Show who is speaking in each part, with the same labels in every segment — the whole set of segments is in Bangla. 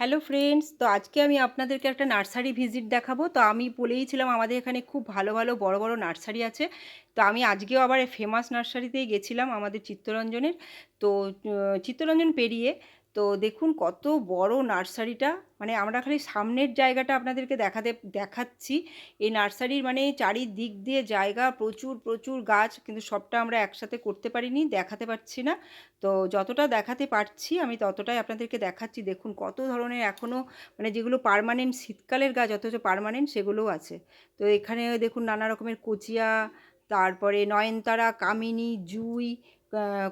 Speaker 1: হ্যালো ফ্রেন্ডস, তো আজকে আমি আপনাদেরকে একটা নার্সারি ভিজিট দেখাবো। তো আমি বলেইছিলাম আমাদের এখানে খুব ভালো ভালো বড় বড় নার্সারি আছে। তো আমি আজকেও আবার ফেমাস নার্সারিতেই গেছিলাম আমাদের চিত্তরঞ্জনের। তো চিত্তরঞ্জন পেরিয়ে তো দেখুন কত বড় নার্সারিটা। মানে আমরা খালি সামনের জায়গাটা আপনাদেরকে দেখাচ্ছি। এই নার্সারির মানে চারিদিক দিয়ে জায়গা, প্রচুর প্রচুর গাছ, কিন্তু সবটা আমরা একসাথে করতে পারিনি, দেখাতে পারছি না। তো যতটা দেখাতে পারছি আমি ততটাই আপনাদেরকে দেখাচ্ছি। দেখুন কত ধরনের এখনও মানে যেগুলো পার্মানেন্ট শীতকালের গাছ অথচ পার্মানেন্ট সেগুলোও আছে। তো এখানে দেখুন নানা রকমের কচিয়া, তারপরে নয়নতারা, কামিনী, জুঁই,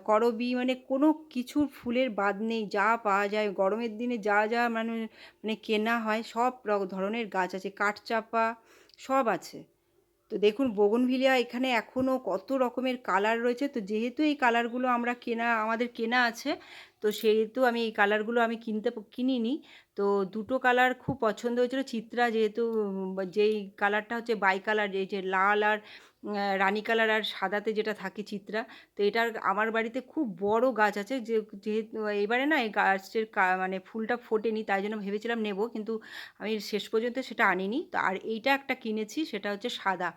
Speaker 1: করবী, মানে কোনো কিছুর ফুলের বাদ নেই। যা পাওয়া যায় গরমের দিনে যা যা মানে মানে কেনা হয় সব ধরনের গাছ আছে, কাঠচাপা সব আছে। তো দেখুন বোগনভিলিয়া এখানে এখনও কত রকমের কালার রয়েছে। তো যেহেতু এই কালারগুলো আমাদের কেনা আছে, তো সেহেতু আমি এই কালারগুলো আমি কিনিনি। তো দুটো কালার খুব পছন্দ হয়েছিল চিত্রা, যেহেতু যেই কালারটা হচ্ছে বাই কালার, এই যে লাল আর রানী কালার আর সাদাতে যেটা থাকে চিত্রা। তো এটার আমার বাড়িতে খুব বড় গাছ আছে, যেহেতু এবারে না এই গাছের মানে ফুলটা ফোটেনি, তাই জন্য ভেবেছিলাম নেব, কিন্তু আমি শেষ পর্যন্ত সেটা আনিনি। তো আর এইটা একটা কিনেছি, সেটা হচ্ছে সাদা।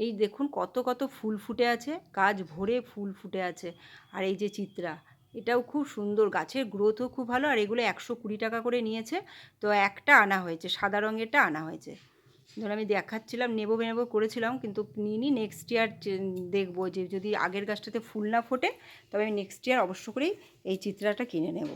Speaker 1: এই দেখুন কত কত ফুল ফুটে আছে, গাছ ভরে ফুল ফুটে আছে। আর এই যে চিত্রা, এটাও খুব সুন্দর, গাছের গ্রোথও খুব ভালো। আর এগুলো 120 টাকা করে নিয়েছে। তো একটা আনা হয়েছে, সাদা রঙেরটা আনা হয়েছে। ধরুন আমি দেখাচ্ছিলাম, নেবো নেবো করেছিলাম, কিন্তু নিইনি। নেক্সট ইয়ার দেখবো, যে যদি আগের গাছটাতে ফুল না ফোটে তবে আমি নেক্সট ইয়ার অবশ্য করেই এই চিত্রাটা কিনে নেব।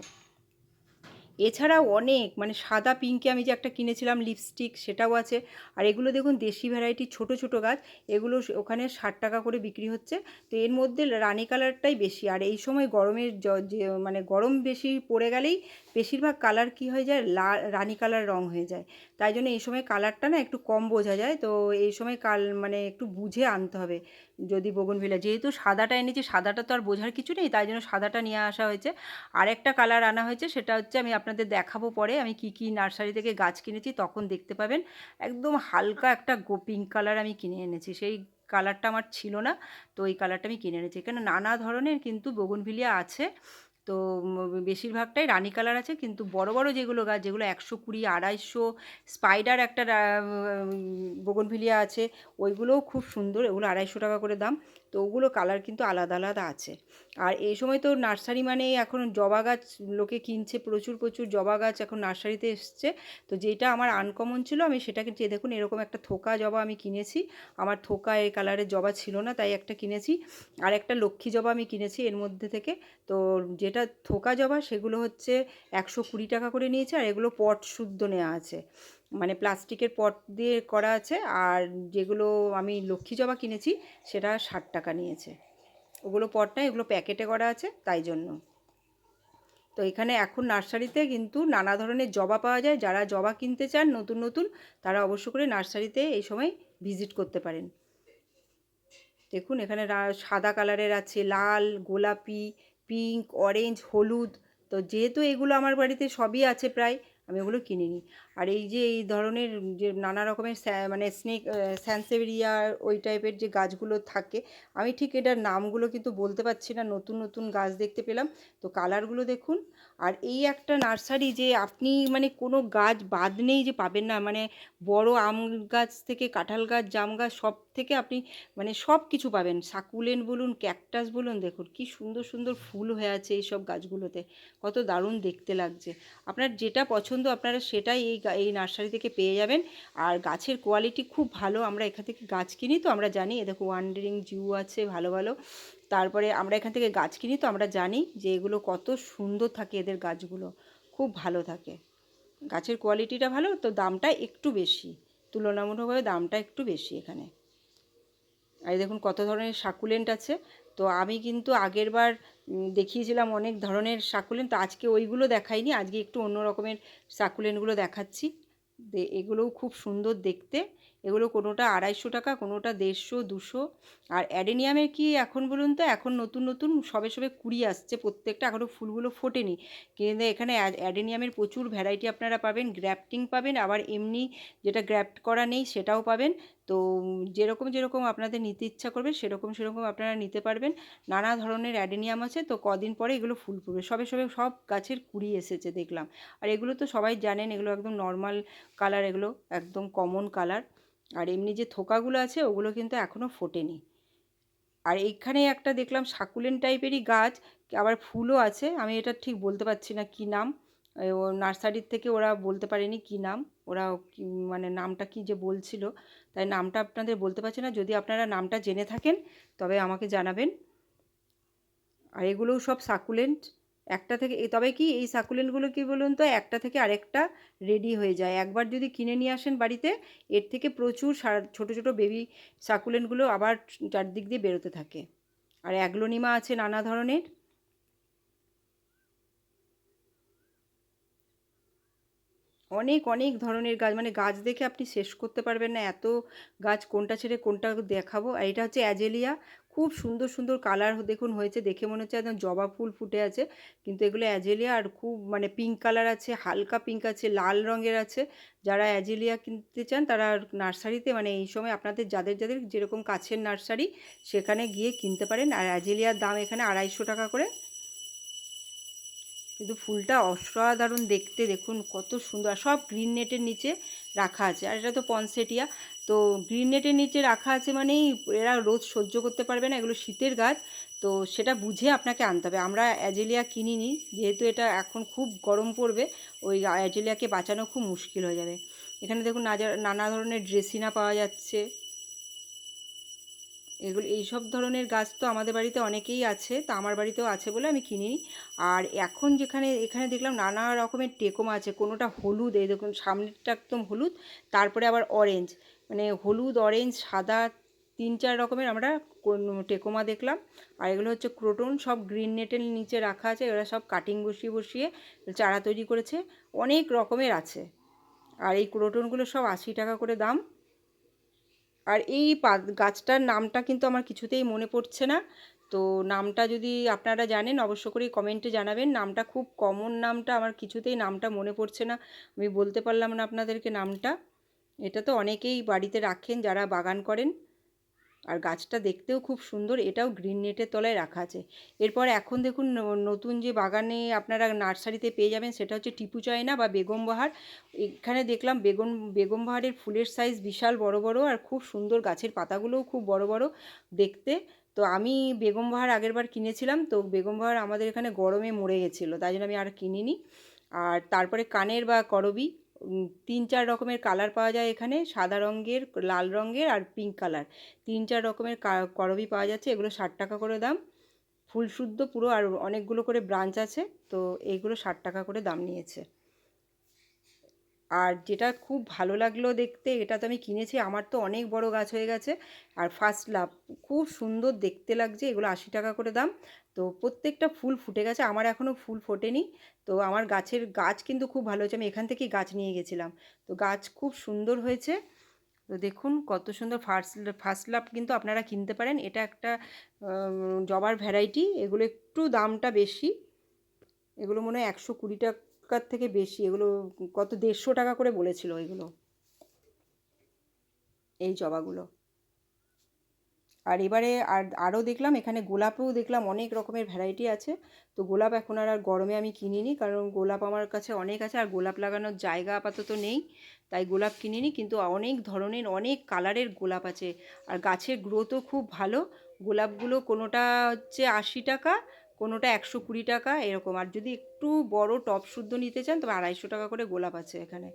Speaker 1: এছাড়াও অনেক মানে সাদা পিঙ্কে আমি যে একটা কিনেছিলাম লিপস্টিক, সেটাও আছে। আর এগুলো দেখুন দেশি ভ্যারাইটি ছোট ছোট গাছ, এগুলো ওখানে 60 টাকা করে বিক্রি হচ্ছে। তো এর মধ্যে রানী কালারটাই বেশি। আর এই সময় গরমের যে মানে গরম বেশি পড়ে গেলেই বেশিরভাগ কালার কি হয়ে যায়, রানী কালার রং হয়ে যায়। তাই জন্য এই সময় কালারটা না একটু কম বোঝা যায়। তো এই সময় মানে একটু বুঝে আনতে হবে। যদি বোগনভিলা, যেহেতু সাদাটা এনেছি, সাদাটা তো আর বোঝার কিছু নেই, তাই জন্য সাদাটা নিয়ে আসা হয়েছে। আরেকটা কালার আনা হয়েছে, সেটা হচ্ছে আমি আপনাদের দেখাবো পরে আমি কি কি নার্সারি থেকে গাছ কিনেছি, তখন দেখতে পাবেন। একদম হালকা একটা পিঙ্ক কালার আমি কিনে এনেছি, সেই কালারটা আমার ছিল না। তো এই কালারটা আমি কিনে এনেছি। এখানে নানা ধরনের কিন্তু বোগনভিলিয়া আছে। তো বেশিরভাগটাই রানী কালার আছে, কিন্তু বড় বড় যেগুলো গাছ, যেগুলো 120, 250, স্পাইডার একটা বোগনভিলিয়া আছে, ওইগুলোও খুব সুন্দর। ওগুলো 250 টাকা করে দাম। তো ওগুলো কালার কিন্তু আলাদা আলাদা আছে। আর এই সময় তো নার্সারি মানে এখন জবা গাছ লোকে কিনছে, প্রচুর প্রচুর জবা গাছ এখন নার্সারিতে এসছে। তো যেটা আমার আনকমন ছিল আমি সেটাকে, যে দেখুন এরকম একটা থোকা জবা আমি কিনেছি। আমার থোকা এই কালারের জবা ছিল না, তাই একটা কিনেছি। আর একটা লক্ষ্মী জবা আমি কিনেছি এর মধ্যে থেকে। তো যেটা থোকা জবা সেগুলো হচ্ছে 120 টাকা করে নিয়েছে। আর এগুলো পট শুদ্ধ নেওয়া আছে, মানে প্লাস্টিকের পট দিয়ে করা আছে। আর যেগুলো আমি লক্ষ্মী জবা কিনেছি সেটা 60 টাকা নিয়েছে। ওগুলো পট না, এগুলো প্যাকেটে করা আছে, তাই জন্য। তো এখানে এখন নার্সারিতে কিন্তু নানা ধরনের জবা পাওয়া যায়। যারা জবা কিনতে চান নতুন নতুন, তারা অবশ্য করে নার্সারিতে এই সময় ভিজিট করতে পারেন। দেখুন এখানে সাদা কালারের আছে, লাল, গোলাপি, পিঙ্ক, অরেঞ্জ, হলুদ। তো যেহেতু এগুলো আমার বাড়িতে সবই আছে প্রায়, আমি ওগুলো কিনিনি। আর এই যে এই ধরনের যে নানা রকমের মানে স্নেক, স্যানসেভেরিয়া, ওই টাইপের যে গাছগুলো থাকে, আমি ঠিক এটার নামগুলো কিন্তু বলতে পারছি না। নতুন নতুন গাছ দেখতে পেলাম। তো কালারগুলো দেখুন। আর এই একটা নার্সারি যে আপনি মানে কোনো গাছ বাদ নেই যে পাবেন না, মানে বড় আম গাছ থেকে কাঁঠাল গাছ, জাম গাছ, সব থেকে আপনি মানে সব কিছু পাবেন। সাকুলেন্ট বলুন, ক্যাকটাস বলুন, দেখুন কি সুন্দর সুন্দর ফুল হয়ে আছে এই সব গাছগুলোতে, কত দারুণ দেখতে লাগছে। আপনার যেটা পছন্দ আপনারা সেটাই এই নার্সারি থেকে পেয়ে যাবেন। আর গাছের কোয়ালিটি খুব ভালো। আমরা এখান থেকে গাছ কিনি, তো আমরা জানি। এ দেখো ওয়ান্ডারিং জিউ আছে ভালো ভালো। তারপরে আমরা এখান থেকে গাছ কিনি, তো আমরা জানি যে এগুলো কত সুন্দর থাকে, এদের গাছগুলো খুব ভালো থাকে। গাছের কোয়ালিটিটা ভালো, তো দামটা একটু বেশি, তুলনামূলকভাবে দামটা একটু বেশি এখানে। আর দেখুন কত ধরনের সাকুলেন্ট আছে। তো আমি কিন্তু আগের বার দেখিয়েছিলাম অনেক ধরনের সাকুলেন্ট, তো আজকে ওইগুলো দেখাইনি, আজকে একটু অন্য রকমের সাকুলেন্টগুলো দেখাচ্ছি। এগুলোও খুব সুন্দর দেখতে। এগুলো কোনোটা 250 টাকা, কোনোটা 150, 200। আর অ্যাডেনিয়ামের কি এখন বলুন তো, এখন নতুন নতুন সবে সবে কুড়ি আসছে প্রত্যেকটা, এখনও ফুলগুলো ফোটেনি। কিন্তু এখানে অ্যাডেনিয়ামের প্রচুর ভ্যারাইটি আপনারা পাবেন, গ্র্যাফটিং পাবেন, আবার এমনি যেটা গ্র্যাফট করা নেই সেটাও পাবেন। তো যেরকম যেরকম আপনাদের নিতে ইচ্ছা করবে সেরকম সেরকম আপনারা নিতে পারবেন। নানা ধরনের অ্যাডেনিয়াম আছে, তো কদিন পরে এগুলো ফুল ফুটবে, সবে সবে সব গাছের কুড়ি এসেছে দেখলাম। আর এগুলো তো সবাই জানেন, এগুলো একদম নর্মাল কালার, এগুলো একদম কমন কালার। আর এমনি যে থোকাগুলো আছে ওগুলো কিন্তু এখনও ফোটেনি। আর এইখানে একটা দেখলাম সাকুলেন্ট টাইপেরই গাছ, আবার ফুলও আছে, আমি এটা ঠিক বলতে পারছি না কী নাম। ও নার্সারির থেকে ওরা বলতে পারেনি কী নাম, ওরা মানে নামটা কী যে বলছিল, তাই নামটা আপনাদের বলতে পারছি না। যদি আপনারা নামটা জেনে থাকেন তবে আমাকে জানাবেন। আর এগুলোও সব সাকুলেন্ট, একটা থেকে তবে কি এই সাকুলেন্টগুলো কী বলুন তো, একটা থেকে আরেকটা রেডি হয়ে যায়। একবার যদি কিনে নিয়ে আসেন বাড়িতে, এর থেকে প্রচুর ছোটো ছোটো বেবি সাকুলেন্টগুলো আবার চারদিক দিয়ে বেরোতে থাকে। আর অ্যাগ্লোনিমা আছে নানা ধরনের। অনেক অনেক ধরনের গাছ, মানে গাছ দেখে আপনি শেষ করতে পারবেন না, এত গাছ কোনটা ছেড়ে কোনটা দেখাবো। আর এটা হচ্ছে অ্যাজেলিয়া, খুব সুন্দর সুন্দর কালার দেখুন হয়েছে, দেখে মনে হচ্ছে একদম জবা ফুল ফুটে আছে, কিন্তু এগুলো অ্যাজেলিয়া। আর খুব মানে পিঙ্ক কালার আছে, হালকা পিঙ্ক আছে, লাল রঙের আছে। যারা অ্যাজেলিয়া কিনতে চান তারা নার্সারিতে, মানে এই সময় আপনাদের যাদের যাদের যেরকম কাছের নার্সারি সেখানে গিয়ে কিনতে পারেন। আর অ্যাজেলিয়ার দাম এখানে 250 টাকা করে, কিন্তু ফুলটা অসাধারণ দেখতে, দেখুন কত সুন্দর। সব গ্রিন নেটের নিচে রাখা আছে। আর এটা তো পনসেটিয়া, তো গ্রিন নেটের নিচে রাখা আছে মানেই এরা রোদ সহ্য করতে পারবে না, এগুলো শীতের গাছ, তো সেটা বুঝে আপনাকে আনতে হবে। আমরা অ্যাজেলিয়া কিনিনি, যেহেতু এটা এখন খুব গরম পড়বে, ওই অ্যাজেলিয়াকে বাঁচানো খুব মুশকিল হয়ে যাবে। এখানে দেখুন নানা ধরনের ড্রেসিনা পাওয়া যাচ্ছে। এগুলো এইসব ধরনের গাছ তো আমাদের বাড়িতে অনেকেই আছে, তা আমার বাড়িতেও আছে বলে আমি কিনিনি। আর এখন যেখানে এখানে দেখলাম নানা রকমের টেকোমা আছে, কোনোটা হলুদ, এই দেখুন সামনেরটা একদম হলুদ, তারপরে আবার অরেঞ্জ, মানে হলুদ অরেঞ্জ সাদা, 3-4 রকমের আমরা টেকোমা দেখলাম। আর এগুলো হচ্ছে ক্রোটন, সব গ্রিন নেটের নিচে রাখা আছে, এরা সব কাটিং বসিয়ে বসিয়ে চারা তৈরি করেছে, অনেক রকমের আছে। আর এই ক্রোটনগুলো সব 80 টাকা করে দাম। আর এই গাছটার নামটা কিন্তু আমার কিছুতেই মনে পড়ছে না, তো নামটা যদি আপনারা জানেন অবশ্য করেই কমেন্টে জানাবেন। নামটা খুব কমন, নামটা আমার কিছুতেই নামটা মনে পড়ছে না, আমি বলতে পারলাম না আপনাদেরকে নামটা। এটা তো অনেকেই বাড়িতে রাখেন যারা বাগান করেন। আর গাছটা দেখতেও খুব সুন্দর, এটাও গ্রিন নেটের তলায় রাখা আছে। এরপর এখন দেখুন নতুন যে বাগানে আপনারা নার্সারিতে পেয়ে যাবেন সেটা হচ্ছে টিপু চায়না বা বেগম বাহার। এখানে দেখলাম বেগম বাহারের ফুলের সাইজ বিশাল বড় বড়, আর খুব সুন্দর, গাছের পাতাগুলোও খুব বড় বড় দেখতে। তো আমি বেগম বাহার আগেরবার কিনেছিলাম, তো বেগম বাহার আমাদের এখানে গরমে মরে গেছিলো, তাই জন্য আমি আর কিনিনি। আর তারপরে কানের বা করবি, 3-4 রকমের কালার পাওয়া যায় এখানে, সাদা রঙের, লাল রঙের আর পিঙ্ক কালার, 3-4 রকমের করবি পাওয়া যাচ্ছে। এগুলো 60 টাকা করে দাম, ফুল শুদ্ধ পুরো, আর অনেকগুলো করে ব্রাঞ্চ আছে, তো এইগুলো 60 টাকা করে দাম নিয়েছে। আর যেটা খুব ভালো লাগলো দেখতে, এটা তো আমি কিনেছি, আমার তো অনেক বড় গাছ হয়ে গেছে। আর ফার্স্ট লাভ, খুব সুন্দর দেখতে লাগছে, এগুলো 80 টাকা করে দাম। তো প্রত্যেকটা ফুল ফুটে গেছে, আমার এখনও ফুল ফোটেনি। তো আমার গাছের গাছ কিন্তু খুব ভালো হয়েছে, আমি এখান থেকেই গাছ নিয়ে গেছিলাম, তো গাছ খুব সুন্দর হয়েছে। তো দেখুন কত সুন্দর। ফার্স্ট লাভ কিন্তু আপনারা কিনতে পারেন, এটা একটা জবার ভ্যারাইটি, এগুলো একটু দামটা বেশি, এগুলো মনে হয় 120 টাকার থেকে বেশি, এগুলো কত 150 টাকা করে বলেছিল এগুলো, এই জবাগুলো। আর এবারে আরও দেখলাম এখানে গোলাপেও দেখলাম অনেক রকমের ভ্যারাইটি আছে। তো গোলাপ এখন আর গরমে আমি কিনিনি, কারণ গোলাপ আমার কাছে অনেক আছে, আর গোলাপ লাগানোর জায়গা আপাতত নেই, তাই গোলাপ কিনিনি। কিন্তু অনেক ধরনের অনেক কালারের গোলাপ আছে, আর গাছের গ্রোথও খুব ভালো। গোলাপগুলো কোনোটা হচ্ছে 80 টাকা, কোনোটা 120 টাকা এরকম। আর যদি একটু বড় টব শুদ্ধ নিতে চান তবে 250 টাকা করে গোলাপ আছে এখানে।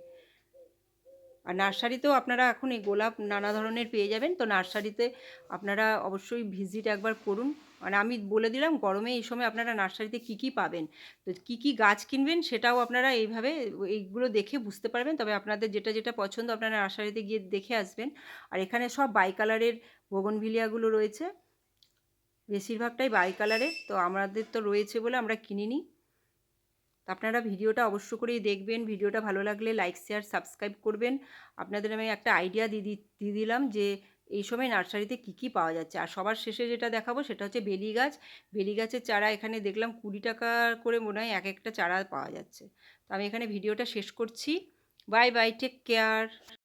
Speaker 1: আর নার্সারিতেও আপনারা এখন এই গোলাপ নানা ধরনের পেয়ে যাবেন, তো নার্সারিতে আপনারা অবশ্যই ভিজিট একবার করুন। মানে আমি বলে দিলাম গরমে এই সময় আপনারা নার্সারিতে কী কী পাবেন, তো কী কী গাছ কিনবেন সেটাও আপনারা এইভাবে এইগুলো দেখে বুঝতে পারবেন। তবে আপনাদের যেটা যেটা পছন্দ আপনারা নার্সারিতে গিয়ে দেখে আসবেন। আর এখানে সব বাই কালারের বোগনভিলিয়াগুলো রয়েছে, বেশিরভাগটাই বাই কালারের, তো আমাদের তো রয়েছে বলে আমরা কিনিনি। তো আপনারা ভিডিওটা অবশ্য করেই দেখবেন। ভিডিওটা ভালো লাগলে লাইক, শেয়ার, সাবস্ক্রাইব করবেন। আপনাদের আমি একটা আইডিয়া দিয়ে দিলাম যে এই সময় নার্সারিতে কী, কী পাওয়া যাচ্ছে। আর সবার শেষে যেটা দেখাবো সেটা হচ্ছে বেলি গাছ। বেলি গাছের চারা এখানে দেখলাম 20 টাকা করে মনে হয় এক একটা চারা পাওয়া যাচ্ছে। তো আমি এখানে ভিডিওটা শেষ করছি। Bye, bye, take care.